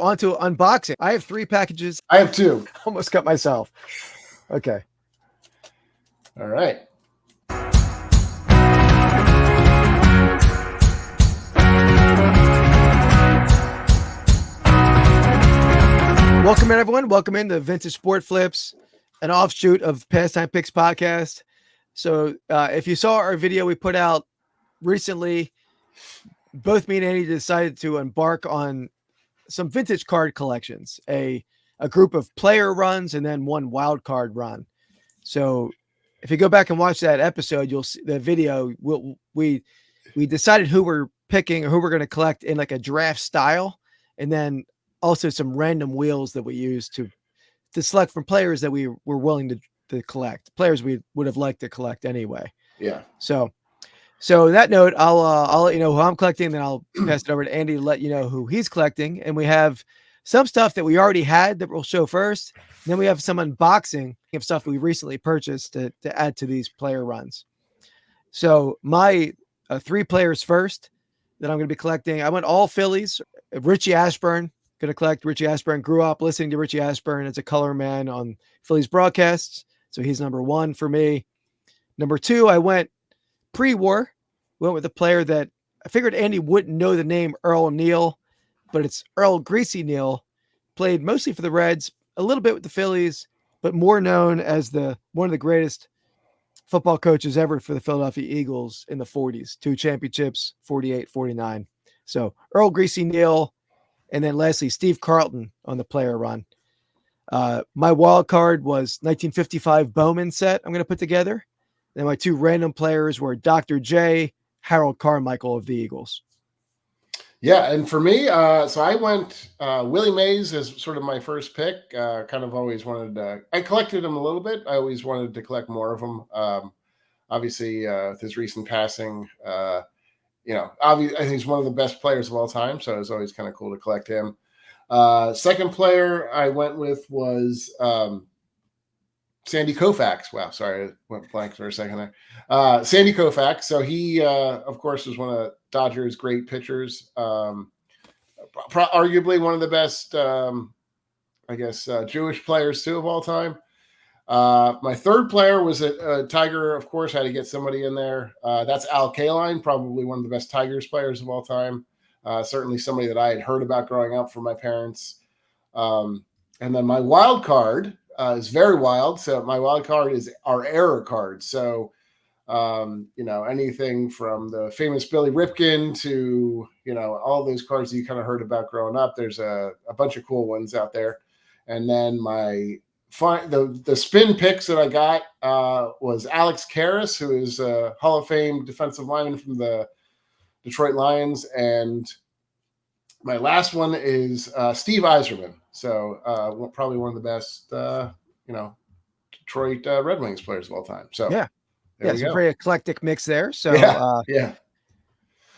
on to unboxing. I have 3 packages. I have 2. Almost cut myself. Okay. All right. Welcome in, everyone. Welcome in to Vintage Sport Flips, an offshoot of Pastime Picks podcast. So if you saw our video we put out recently, both me and Andy decided to embark on some vintage card collections, a group of player runs and then one wild card run. So if you go back and watch that episode, you'll see the video. We decided who we're picking or who we're going to collect in like a draft style, and then also some random wheels that we use to select from players that we were willing to collect, players we would have liked to collect anyway. Yeah. So on that note, I'll let you know who I'm collecting, then I'll pass it over to Andy to let you know who he's collecting. And we have some stuff that we already had that we'll show first. And then we have some unboxing of stuff we recently purchased to add to these player runs. So my 3 players first that I'm going to be collecting, I went all Phillies. Richie Ashburn, going to collect Richie Ashburn. Grew up listening to Richie Ashburn as a color man on Phillies broadcasts. So he's number 1 for me. Number 2, I went pre-war. Went with a player that I figured Andy wouldn't know the name Earl Neal, but it's Earl Greasy Neal. Played mostly for the Reds, a little bit with the Phillies, but more known as one of the greatest football coaches ever for the Philadelphia Eagles in the 40s. 2 championships, 48, 49. So Earl Greasy Neal, and then lastly, Steve Carlton on the player run. My wild card was 1955 Bowman set I'm going to put together. And my 2 random players were Dr. J, Harold Carmichael of the Eagles. Yeah, and for me, so I went Willie Mays as sort of my first pick. Kind of always wanted to, I collected him a little bit. I always wanted to collect more of them. Obviously, with his recent passing, I think he's one of the best players of all time. So it was always kind of cool to collect him. Second player I went with was Sandy Koufax. Wow, sorry, I went blank for a second there. Sandy Koufax. So he, of course, was one of Dodgers' great pitchers. Arguably one of the best, Jewish players too of all time. My third player was a Tiger. Of course, had to get somebody in there. That's Al Kaline, probably one of the best Tigers players of all time. Certainly somebody that I had heard about growing up from my parents. And then my wild card is very wild. So my wild card is our error card. So, anything from the famous Billy Ripken to, all those cards that you kind of heard about growing up. There's a bunch of cool ones out there. And then the spin picks that I got was Alex Karras, who is a Hall of Fame defensive lineman from the Detroit Lions. And my last one is Steve Yzerman. So probably one of the best, Detroit Red Wings players of all time. So yeah, it's a very eclectic mix there. So yeah.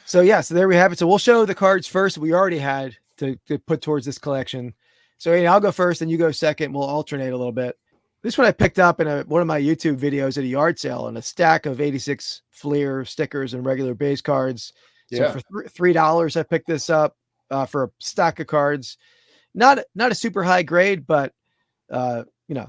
So there we have it. So we'll show the cards first we already had to put towards this collection. So I'll go first and you go second. We'll alternate a little bit. This one I picked up in one of my YouTube videos at a yard sale, and a stack of 86 Fleer stickers and regular base cards. So for $3, I picked this up for a stack of cards. Not a super high grade, but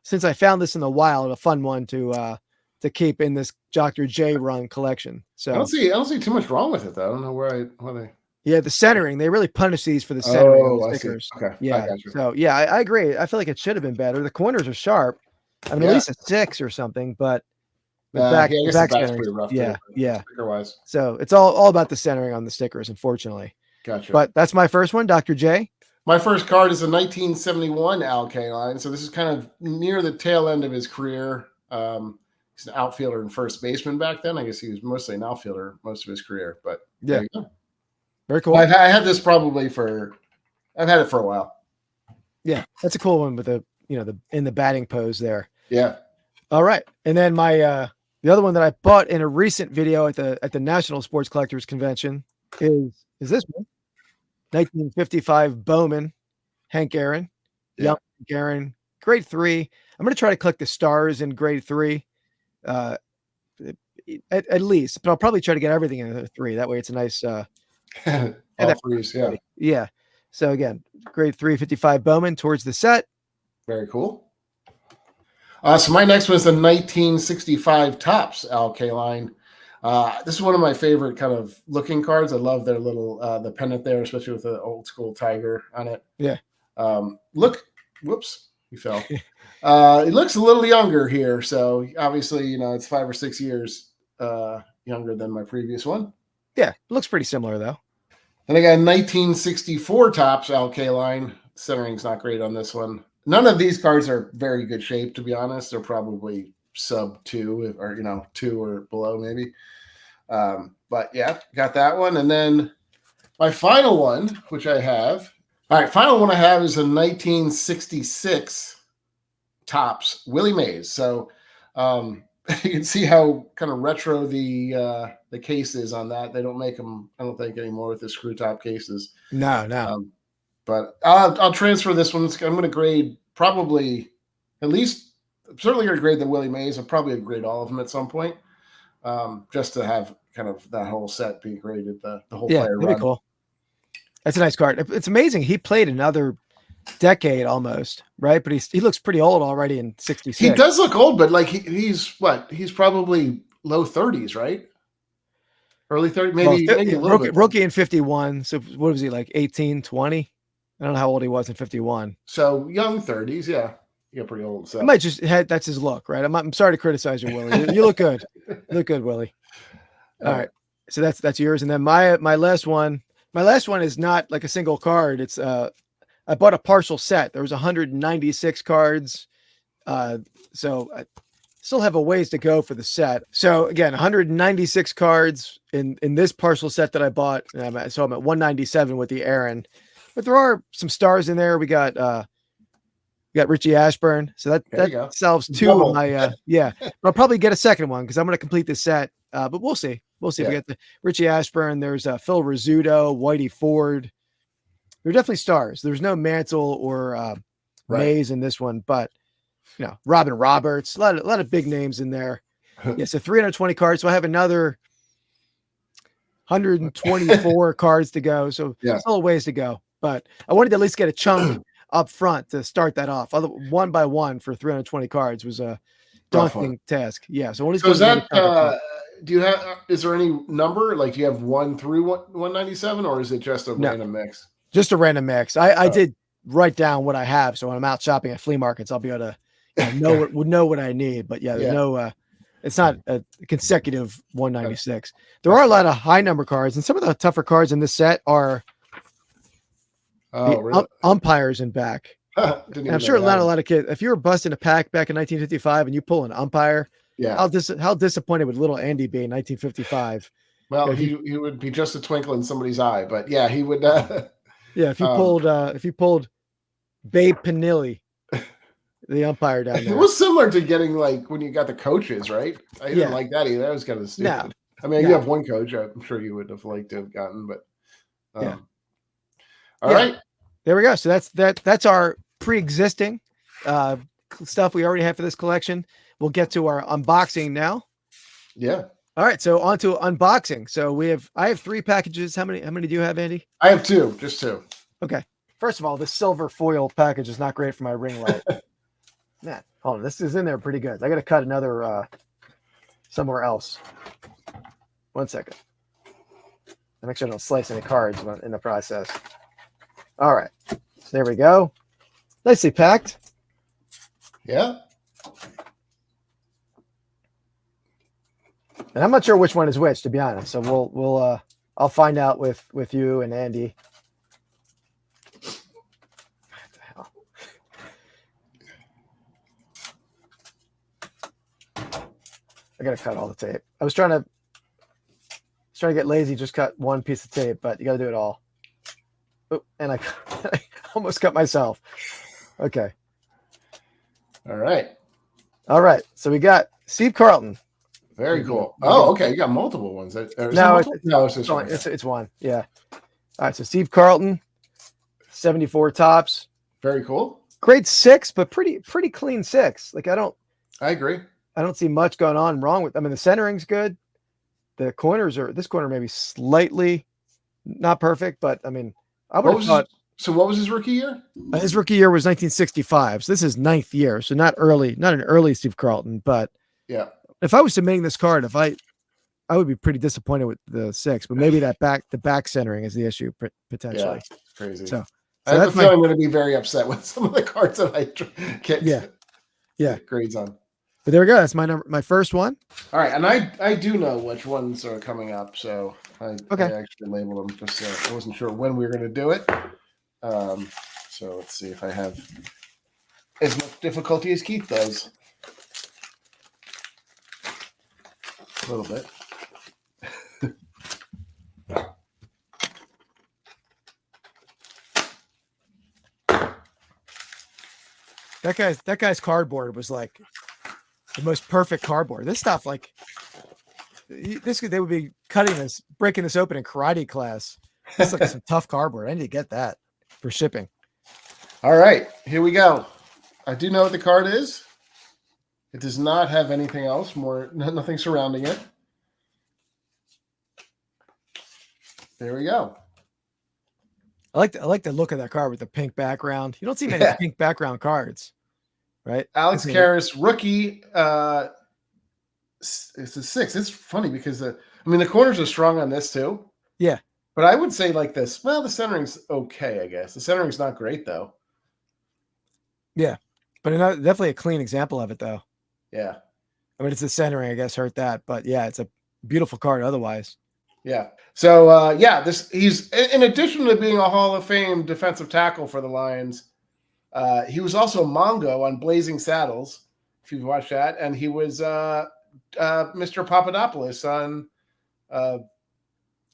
since I found this in the wild, a fun one to keep in this Dr. J run collection. So I don't see too much wrong with it though. I don't know why they. Yeah, the centering. They really punish these for the centering of the stickers. Okay. Yeah. So I agree. I feel like it should have been better. The corners are sharp. I mean, at least a 6 or something, but the back's pretty rough. Yeah. Sticker-wise. So it's all about the centering on the stickers, unfortunately. Gotcha. But that's my first one, Dr. J. My first card is a 1971 Al Kaline. So this is kind of near the tail end of his career. He's an outfielder and first baseman back then. I guess he was mostly an outfielder most of his career. But yeah, there you go. Very cool. I had this probably I've had it for a while. Yeah, that's a cool one with the in the batting pose there. Yeah. All right, and then my the other one that I bought in a recent video at the National Sports Collectors Convention is this one, 1955 Bowman, Hank Aaron, young Hank Aaron, grade 3. I'm going to try to collect the stars in grade 3, at least, but I'll probably try to get everything in the 3. That way, it's a nice. All threes, yeah. Yeah. So again, grade 355 Bowman towards the set. Very cool. So my next one is the 1965 Topps Alk line. This is one of my favorite kind of looking cards. I love their little the pennant there, especially with the old school tiger on it. Yeah. Whoops, he fell. It looks a little younger here, so obviously, it's 5 or 6 years younger than my previous one. Yeah, it looks pretty similar though. And I got a 1964 Topps Alk line. Centering's not great on this one. None of these cards are very good shape, to be honest. They're probably sub 2 or 2 or below maybe. But yeah, got that one. And then my final one, which I have. All right, final one I have is a 1966 Topps Willie Mays. So you can see how kind of retro the case is on that. They don't make them, I don't think, anymore with the screw top cases. No. But I'll transfer this one. I'm going to grade probably at least, I'm certainly going to grade the Willie Mays. I'll probably grade all of them at some point, just to have kind of that whole set be graded, the whole player run. Cool. That's a nice card. It's amazing. He played another decade almost, right? But he looks pretty old already in 66. He does look old, but like he's probably low 30s, right? Early 30s, maybe a little bit. Rookie in 51. So what was he, like 18, 20? I don't know how old he was in 51. So young 30s, yeah. You got pretty old. So I might just that's his look, right? I'm sorry to criticize you, Willie. You look good. You look good, Willie. All right. So that's yours. And then my last one is not like a single card. It's I bought a partial set. There was 196 cards. So I still have a ways to go for the set. So again, 196 cards in this partial set that I bought. So I'm at 197 with the Aaron. But there are some stars in there. We got Richie Ashburn. So that solves 2 of my I'll probably get a second one because I'm going to complete this set. But we'll see. We'll see. We got the Richie Ashburn. There's Phil Rizzuto, Whitey Ford. They're definitely stars. There's no Mantle or Mays in this one, but Robin Roberts, a lot of big names in there. Yeah, so 320 cards. So I have another 124 cards to go. So still a ways to go. But I wanted to at least get a chunk up front to start that off. One by one for 320 cards was a daunting task. Yeah. So is that do you have? Is there any number? Like, do you have 1 through 197, or is it just a random mix? Just a random mix. I did write down what I have, so when I'm out shopping at flea markets, I'll be able to know what I need. But there's no. It's not a consecutive 196. There are a lot of high number cards, and some of the tougher cards in this set are umpires in back. I'm sure not a lot of kids. If you were busting a pack back in 1955 and you pull an umpire, how disappointed would little Andy be in 1955? Well, he would be just a twinkle in somebody's eye, but he would. If you pulled Babe Pinilli, the umpire down there. It was similar to getting like when you got the coaches, right? I didn't like that either. That was kind of stupid. No. I mean, you have one coach. I'm sure you would have liked to have gotten, but all right. There we go. So that's our pre-existing stuff we already have for this collection. We'll get to our unboxing now. Yeah. All right. So on to unboxing. So I have 3 packages. How many do you have, Andy? I have 2, just 2. Okay. First of all, the silver foil package is not great for my ring light. Man, hold on. This is in there pretty good. I got to cut another somewhere else. 1 second. I make sure I don't slice any cards in the process. All right. So there we go. Nicely packed. Yeah. And I'm not sure which one is which, to be honest. So I'll find out with you and Andy. What the hell? I gotta cut all the tape. I was trying to get lazy, just cut one piece of tape, but you gotta do it all. Oh, and I almost cut myself. Okay. All right. So we got Steve Carlton. Very cool. Oh, okay. You got multiple ones. No, it's just one. It's one. Yeah. All right. So Steve Carlton, 74 tops. Very cool. Grade 6, but pretty clean 6. Like I agree. I don't see much going on wrong with. I mean, the centering's good. The corners this corner maybe slightly not perfect, but I mean, I would have thought So what was his rookie year? His rookie year was 1965. So this is ninth year. So not an early Steve Carlton. But Yeah. if I was submitting this card, I would be pretty disappointed with the 6. But maybe the back centering is the issue potentially. Yeah. Crazy. So I have a that's feeling I'm going to be very upset with some of the cards that I yeah. get grades on. But there we go. That's my first one. All right, and I do know which ones are coming up, so I actually labeled them. Just I wasn't sure when we were going to do it. So let's see if I have as much difficulty as Keith does. A little bit. That guy's cardboard was like the most perfect cardboard. This stuff, like they would be breaking this open in karate class. It's like some tough cardboard. I need to get that for shipping. All right, here we go. I do know what the card is. It does not have anything else, nothing surrounding it. There we go. I like the look of that card with the pink background. You don't see many pink background cards, right? Alex Karras, rookie. It's a 6. It's funny because the corners are strong on this too. Yeah. But I would say like this. Well, the centering's okay, I guess. The centering's not great though. Yeah. But definitely a clean example of it though. Yeah. I mean, it's the centering, I guess, hurt that. But yeah, it's a beautiful card otherwise. Yeah. So he's in addition to being a Hall of Fame defensive tackle for the Lions, he was also Mongo on Blazing Saddles, if you've watched that, and he was Mr. Papadopoulos on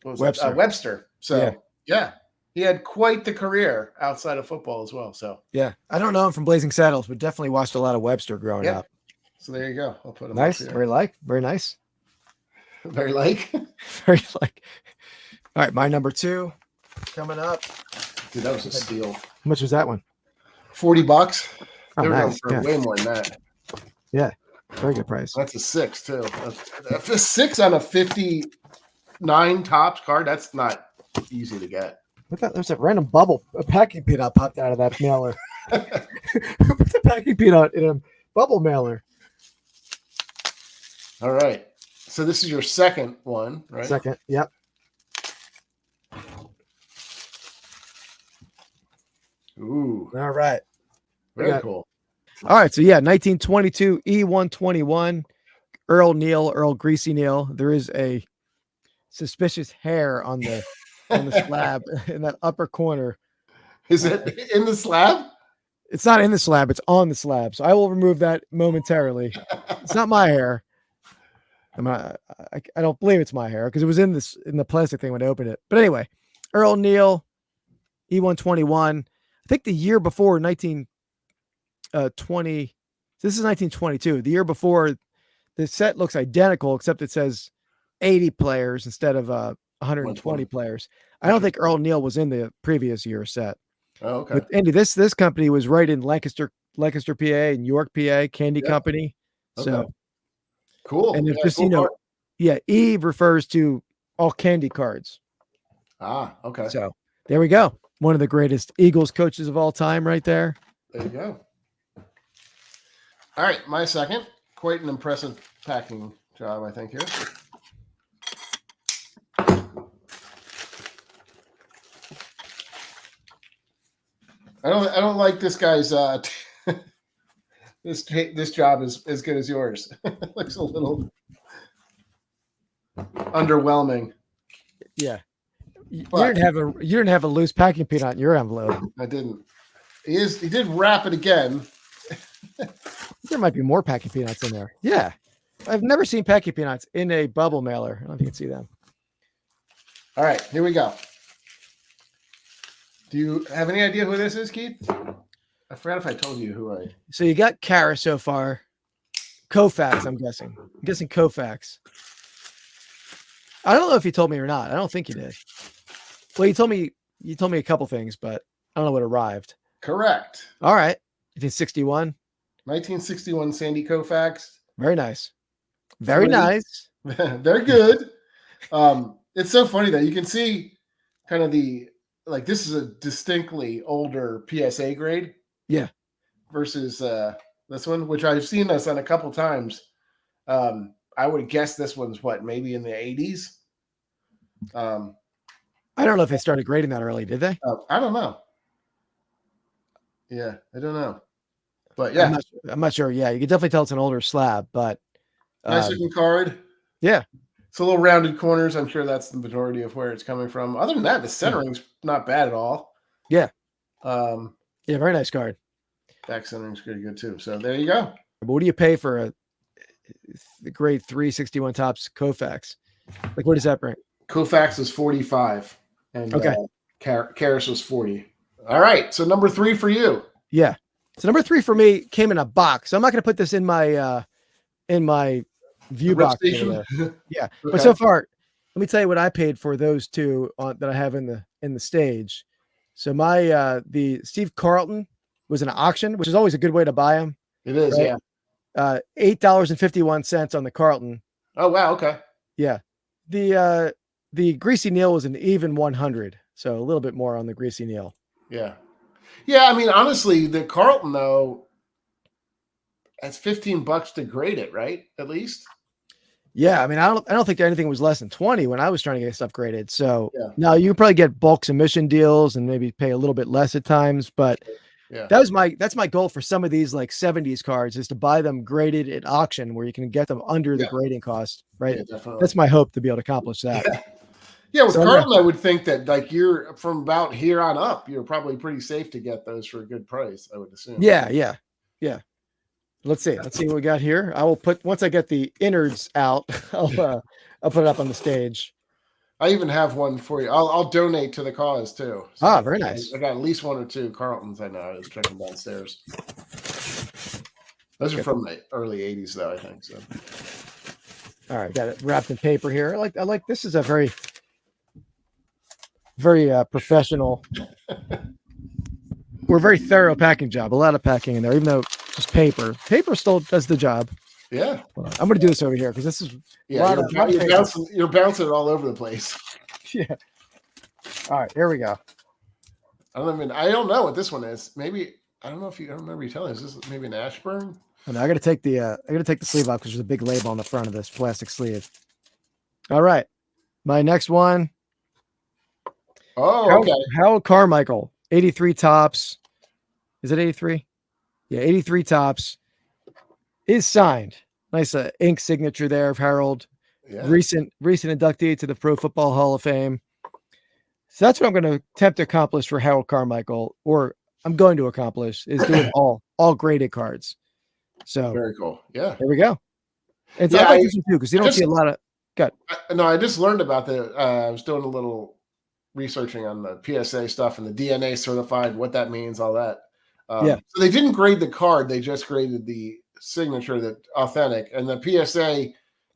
Webster. So yeah, he had quite the career outside of football as well. So yeah, I don't know him from Blazing Saddles, but definitely watched a lot of Webster growing up. So there you go. I'll put him nice, up here. very nice. Very like. Very like. All right, my number 2 coming up. Dude, that was a steal. How much was that one? $40. Oh, they were nice. going for way more than that. Yeah, very good price. That's a 6 too. That's a 6 on a 59 tops card. That's not easy to get. There's a random a packing peanut popped out of that mailer. Who put the packing peanut in a bubble mailer? All right. So this is your second one, right? Second, yep. Ooh. All right. Very cool. All right. So, 1922 E121, Earl Greasy Neal. There is a suspicious hair on the slab in that upper corner. Is it in the slab? It's not in the slab. It's on the slab. So I will remove that momentarily. It's not my hair. I don't believe it's my hair because it was in the plastic thing when I opened it. But anyway, Earl Neal, E121. I think the year before 1920. This is 1922. The year before, the set looks identical except it says 80 players instead of 120 players. I don't think Earl Neal was in the previous year set. Oh, okay. But Andy, this company was right in Lancaster, PA, and York, PA, Candy Company. Okay. So cool. And just E refers to all candy cards. Ah, okay. So there we go. One of the greatest Eagles coaches of all time, right there. There you go. All right, my second. Quite an impressive packing job, I think, here. I don't like this guy's this job is as good as yours. Looks a little underwhelming. Yeah. You didn't have a loose packing peanut in your envelope. I didn't. He did wrap it again. There might be more packing peanuts in there. Yeah. I've never seen packing peanuts in a bubble mailer. I don't think you can see them. All right, here we go. Do you have any idea who this is, Keith? I forgot if I told you who I... So you got Karras so far. Koufax, I'm guessing. I'm guessing Koufax. I don't know if you told me or not. I don't think you did. Well, you told me a couple things, but I don't know what arrived. Correct. All right. 1961. 1961 Sandy Koufax. Very nice. Very nice. They're good. It's so funny that you can see kind of the like this is a distinctly older PSA grade Yeah. versus this one, which I've seen this on a couple times. I would guess this one's what, maybe in the 80s. I don't know if they started grading that early, did they? I don't know. Yeah, I don't know. But I'm yeah, not sure. Yeah, you can definitely tell it's an older slab, but nice looking card. yeah. It's a little rounded corners. I'm sure that's the majority of where it's coming from. Other than that, the centering's not bad at all. Yeah. Yeah, Very nice card. back centering's pretty good too. So there you go. But what do you pay for the grade 361 tops Koufax? Like, what does that bring? Koufax was 45, and Okay. Karras was 40. All right, so number 3 for you. Yeah. So number 3 for me came in a box. So I'm not going to put this in my view box over there. Yeah. Okay. But so far, let me tell you what I paid for those two that I have in the stage. So my the Steve Carlton was an auction, which is always a good way to buy them. It is, right? yeah. $8.51 on the Carlton. Oh wow, okay. Yeah. The Greasy Neal was an even 100, so a little bit more on the Greasy Neal. Yeah. Yeah, I mean, honestly, the Carlton though, that's $15 to grade it, right? At least. Yeah, I mean, I don't think anything was less than 20 when I was trying to get stuff graded. So Yeah. now you probably get bulk submission deals and maybe pay a little bit less at times, but yeah, that's my goal for some of these like 70s cards is to buy them graded at auction where you can get them under the grading cost, right? Yeah, definitely. That's my hope to be able to accomplish that. Yeah, with Carlton, I would think that like you're from about here on up, you're probably pretty safe to get those for a good price, I would assume. Yeah. Let's see what we got here. I will put, once I get the innards out, I'll put it up on the stage. I even have one for you. I'll donate to the cause too. So very nice. I got at least 1 or 2 Carltons. I know. I was checking downstairs. Those are from the early 80s though, I think. So. All right, got it wrapped in paper here. I like this is a very professional. We're very thorough packing job. A lot of packing in there, even though it's just paper. Paper still does the job. Yeah. I'm going to do this over here because this is you're bouncing it all over the place. Yeah. All right, here we go. I don't know what this one is. Maybe I don't remember you telling us. Is this maybe an Ashburn? And I got to take the sleeve off because there's a big label on the front of this plastic sleeve. All right, my next one. Oh, okay. Harold Carmichael, 83 tops. Is it 83? Yeah, 83 tops. Is signed. Nice ink signature there of Harold. Yeah. Recent inductee to the Pro Football Hall of Fame. So that's what I'm going to attempt to accomplish for Harold Carmichael, or I'm going to accomplish, is doing all graded cards. So very cool. Yeah. There we go. And so I like this one too, because you don't see a lot of I just learned about I was doing a little researching on the PSA stuff and the DNA certified, what that means, all that. So they didn't grade the card, they just graded the signature, that authentic, and the PSA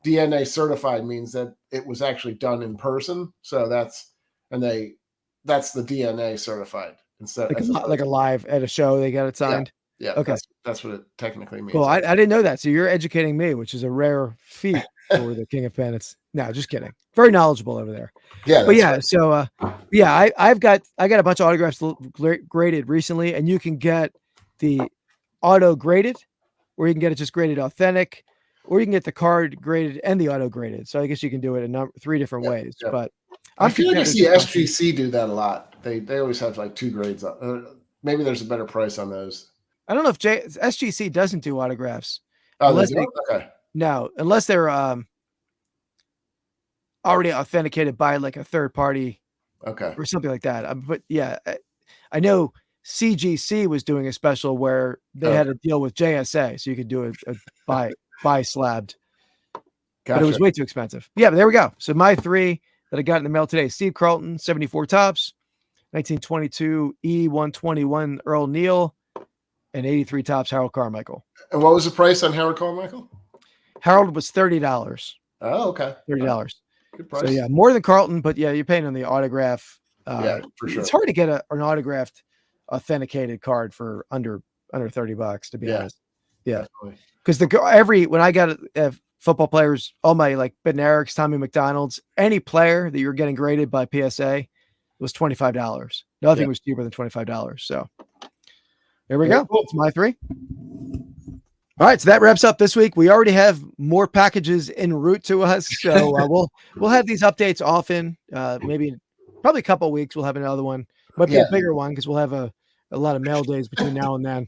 DNA certified means that it was actually done in person. So that's the DNA certified instead, like a live at a show they got it signed. Yeah. Okay. That's what it technically means. Well, I didn't know that. So you're educating me, which is a rare feat for the King of Pennants. No, just kidding. Very knowledgeable over there. Yeah. But yeah, right. So I got a bunch of autographs graded recently, and you can get the auto graded, or you can get it just graded authentic, or you can get the card graded and the auto graded. So I guess you can do it in 3 different ways. Yeah. But I feel like I see SGC do that a lot. They always have like 2 grades. Maybe there's a better price on those. I don't know if SGC doesn't do autographs. Oh, okay. No, unless they're already authenticated by like a third party, or something like that. But yeah, I know CGC was doing a special where they had a deal with JSA, so you could do a buy slabbed. Gotcha. But it was way too expensive. Yeah, but there we go. So my 3 that I got in the mail today: Steve Carlton, 74 tops, 1922 E121 Earl Neal, and 83 tops Harold Carmichael. And what was the price on Harold Carmichael? Harold was $30. Oh, okay. $30. Good price. So yeah, more than Carlton, but yeah, you're paying on the autograph. Yeah, for sure. It's hard to get an autographed, authenticated card for under $30, to be honest. Yeah, because when I got football players, all my like Ben Eric's, Tommy McDonald's, any player that you're getting graded by PSA, was $25. Nothing Yeah. was cheaper than $25. So there we Very go. cool. That's my 3. All right, so that wraps up this week. We already have more packages en route to us, so we'll have these updates often. Maybe probably a couple of weeks we'll have another one. Might be a Yeah. bigger one because we'll have a lot of mail days between now and then.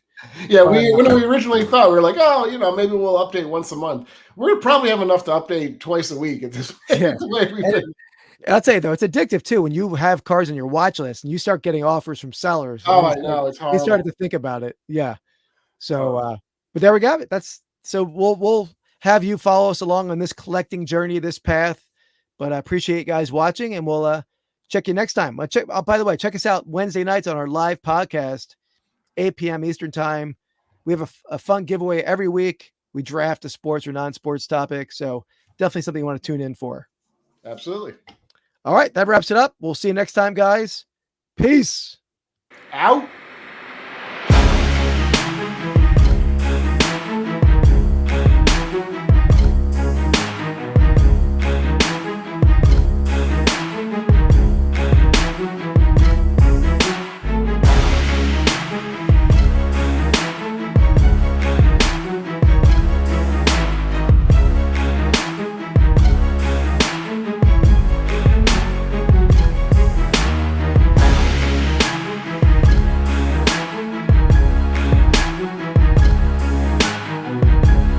Yeah, But when we originally thought, we were like, oh, maybe we'll update once a month. We're probably have enough to update twice a week at this yeah, the way we've and been. I'll tell you though, it's addictive too when you have cars on your watch list and you start getting offers from sellers, and Oh, I know, it's you started horrible. to think about it. Yeah. So, Oh, but there we go. That's so we'll have you follow us along on this collecting journey, this path. But I appreciate you guys watching, and we'll check you next time. By the way, check us out Wednesday nights on our live podcast, 8 p.m. Eastern time. We have a fun giveaway every week. We draft a sports or non-sports topic, so definitely something you want to tune in for. absolutely. All right, that wraps it up. We'll see you next time, guys. Peace. Out.